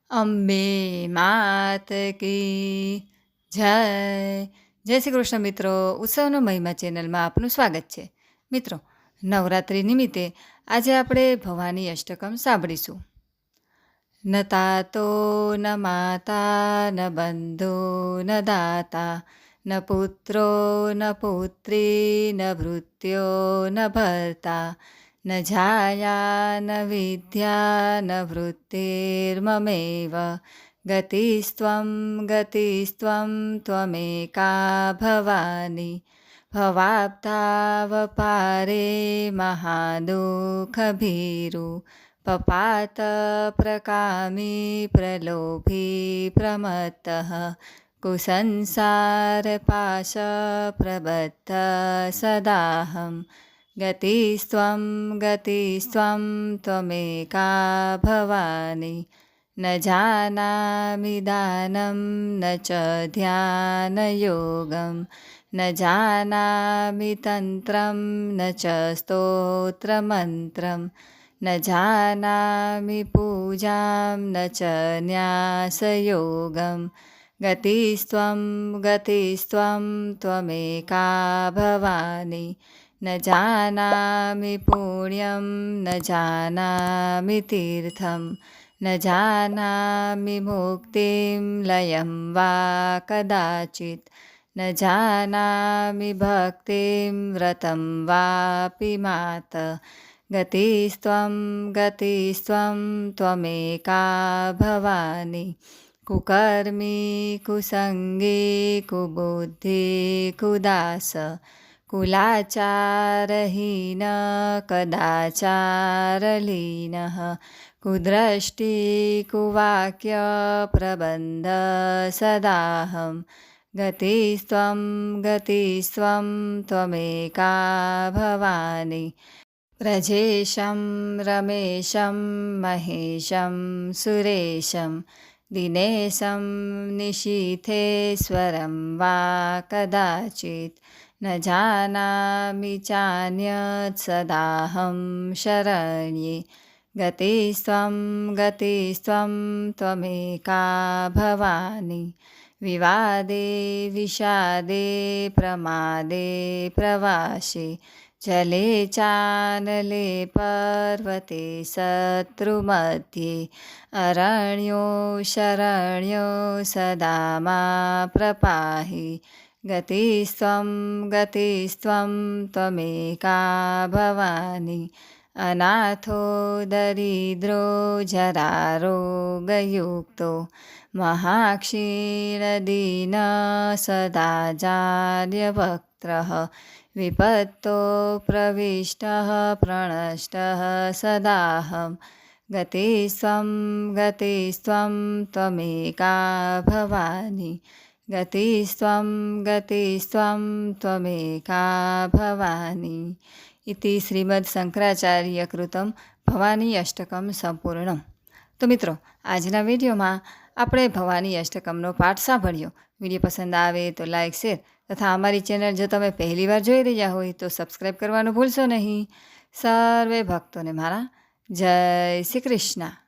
અંબે માત કી જય. જય શ્રી કૃષ્ણ મિત્રો. ઉત્સવનો મહિમા ચેનલમાં આપનું સ્વાગત છે. મિત્રો, નવરાત્રિ નિમિત્તે આજે આપણે ભવાની અષ્ટકમ સાંભળીશું. ન તાતો ન માતા ન બંધો ન દાતા ન પુત્રો ન પુત્રી ન ભૃત્યો ન ભર્તા ન જાયા ન વિદ્યા ન વૃત્તિર્મમેવ ગતિસ્ત્વં ત્વમેકા ભવાની ભવાબ્ધાવપારે મહાદુઃખભીરુ પપાત પ્રકામી પ્રલોભી પ્રમત્તઃ કુસંસાર પાશ પ્રબદ્ધ સદાહમ ગતિસ્ત્વં ત્વમેકા ભવાની ન જાનામિ દાનમ ન ચ ધ્યાનયોગમ ન જાનામિ તંત્રમ ન ચ સ્તોત્રમંત્રમ ન જાનામિ પૂજાં ન ચ ન્યાસયોગમ ગતિસ્ત્વં ત્વમેકા ભવાની ન જાનામિ પુણ્યં ન જાનામિ તીર્થં ન જાનામિ મુક્તિં લયં વા કદાચિત ન જાનામિ ભક્તિં વ્રतं વાપી માત ગતિસ્ત્વં ત્વમેકા ભવાની કુકર્મી કુસંગી કુબુદ્ધિ કુદાસ કુલાચારહીન કદાચારલીન કુદ્રષ્ટિ કુવાક્ય પ્રબંધ સદાહમ ગતિસ્ત્વં ત્વમેકા ભવાની પ્રજેશં રમેશં મહેશં સુરેશં દિનેશં નિશીથેશ્વરં વા કદાચિત ન જાનામિ ચાન્યત સદાહં શરણ્યે ગતિસ્ત્વં ત્વમેકા ભવાની વિવાદે વિષાદે પ્રમાદે પ્રવાસે જલે ચાનલે પર્વતે શત્રુમધ્યે અરણ્યો શરણ્યો સદા મા પ્રપાહિ ગતિસ્ત્વં ત્વમેકા ભવાની અનાથો દરિદ્રો જરારોગયુક્તો મહાક્ષીણદીન સદા જાર્યવક્ત્રઃ વિપત્તો પ્રવિષ્ટઃ પ્રણષ્ટઃ સદાહમ ગતિસ્ત્વં ત્વમેકા ભવાની ગતિસ્ત્વં ત્વમેકા ભવાની ઇતિ શ્રીમદ શંકરાચાર્ય કૃતમ ભવાની અષ્ટકમ સંપૂર્ણમ. તો મિત્રો, આજના વિડીયોમાં આપણે ભવાની અષ્ટકમનો પાઠ સાંભળ્યો. વિડીયો પસંદ આવે તો લાઇક, શેર તથા અમારી ચેનલ જો તમે પહેલીવાર જોઈ રહ્યા હોય તો સબસ્ક્રાઈબ કરવાનું ભૂલશો નહીં. સર્વે ભક્તોને મારા જય શ્રી કૃષ્ણ.